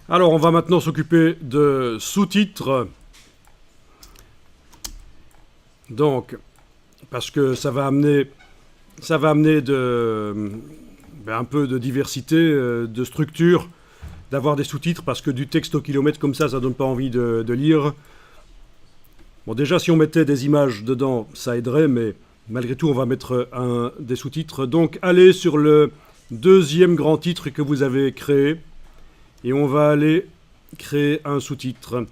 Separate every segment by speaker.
Speaker 1: Alors, on va maintenant s'occuper de sous-titres. Donc, parce que ça va amener un peu de diversité, de structure, d'avoir des sous-titres, parce que du texte au kilomètre comme ça donne pas envie de lire. Bon, déjà, si on mettait des images dedans, ça aiderait, mais malgré tout, on va mettre des sous-titres. Donc, allez sur le deuxième grand titre que vous avez créé, et on va aller créer un sous-titre.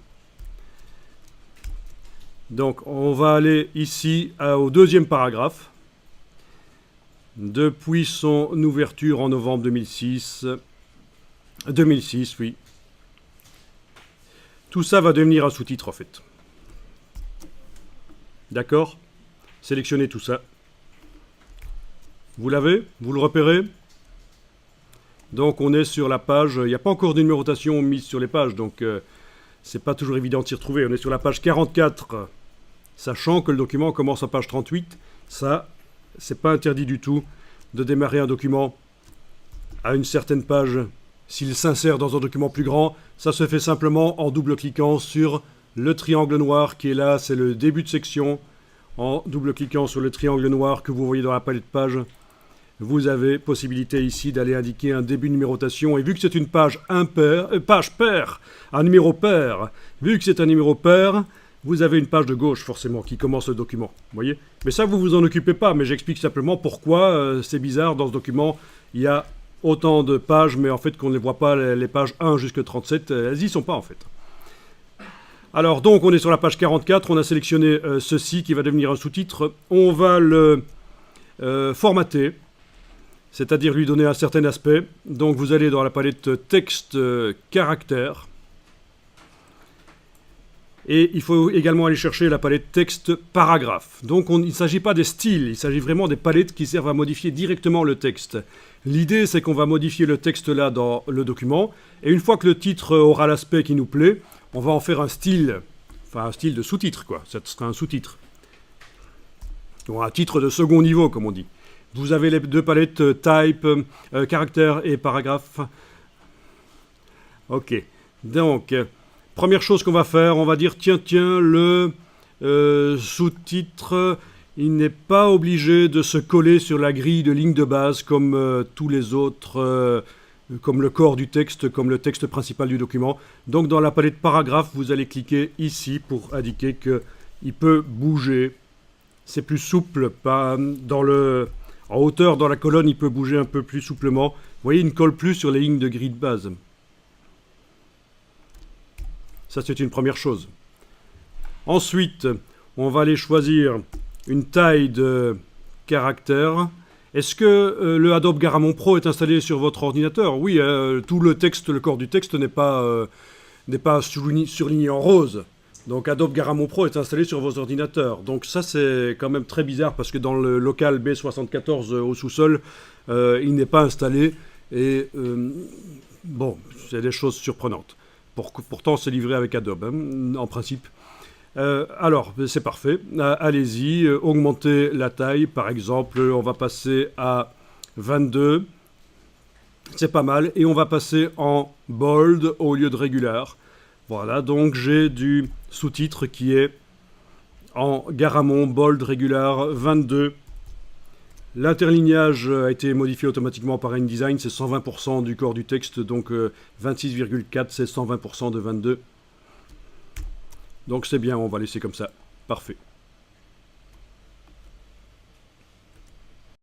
Speaker 1: Donc, on va aller ici au deuxième paragraphe. Depuis son ouverture en novembre 2006. 2006, oui. Tout ça va devenir un sous-titre, en fait. D'accord? Sélectionnez tout ça. Vous l'avez? Vous le repérez? Donc, on est sur la page... Il n'y a pas encore de numérotation mise sur les pages, donc c'est pas toujours évident de s'y retrouver. On est sur la page 44, sachant que le document commence à page 38. Ça, c'est pas interdit du tout de démarrer un document à une certaine page s'il s'insère dans un document plus grand. Ça se fait simplement en double-cliquant sur le triangle noir qui est là, c'est le début de section. En double-cliquant sur le triangle noir que vous voyez dans la palette page, vous avez possibilité ici d'aller indiquer un début de numérotation. Et vu que c'est une page paire, un numéro pair, vu que c'est un numéro pair, vous avez une page de gauche, forcément, qui commence le document. Vous voyez? Mais ça, vous vous en occupez pas, mais j'explique simplement pourquoi c'est bizarre. Dans ce document, il y a autant de pages, mais en fait, qu'on ne les voit pas, les pages 1 jusqu'à 37, elles y sont pas, en fait. Alors, donc, on est sur la page 44, on a sélectionné ceci, qui va devenir un sous-titre. On va le formater, c'est-à-dire lui donner un certain aspect. Donc, vous allez dans la palette texte, caractère. Et il faut également aller chercher la palette texte paragraphe. Donc il ne s'agit pas des styles, il s'agit vraiment des palettes qui servent à modifier directement le texte. L'idée, c'est qu'on va modifier le texte là dans le document, et une fois que le titre aura l'aspect qui nous plaît, on va en faire un style, enfin un style de sous-titre, quoi. Ça sera un sous-titre. Ou un titre de second niveau, comme on dit. Vous avez les deux palettes type, caractère et paragraphe. Ok. Donc... première chose qu'on va faire, on va dire, tiens, le sous-titre, il n'est pas obligé de se coller sur la grille de ligne de base comme tous les autres, comme le corps du texte, comme le texte principal du document. Donc dans la palette paragraphe, vous allez cliquer ici pour indiquer qu'il peut bouger. C'est plus souple, pas en hauteur dans la colonne, il peut bouger un peu plus souplement. Vous voyez, il ne colle plus sur les lignes de grille de base. Ça, c'est une première chose. Ensuite, on va aller choisir une taille de caractère. Est-ce que le Adobe Garamond Pro est installé sur votre ordinateur? Oui, tout le texte, le corps du texte n'est pas surligné en rose. Donc Adobe Garamond Pro est installé sur vos ordinateurs. Donc ça, c'est quand même très bizarre parce que dans le local B74 au sous-sol, il n'est pas installé. Et bon, c'est des choses surprenantes. Pourtant, c'est livré avec Adobe, hein, en principe. Alors, c'est parfait. Allez-y, augmentez la taille. Par exemple, on va passer à 22. C'est pas mal. Et on va passer en bold au lieu de régular. Voilà, donc j'ai du sous-titre qui est en Garamond bold régular 22. L'interlignage a été modifié automatiquement par InDesign, c'est 120% du corps du texte, donc 26,4 c'est 120% de 22. Donc c'est bien, on va laisser comme ça. Parfait.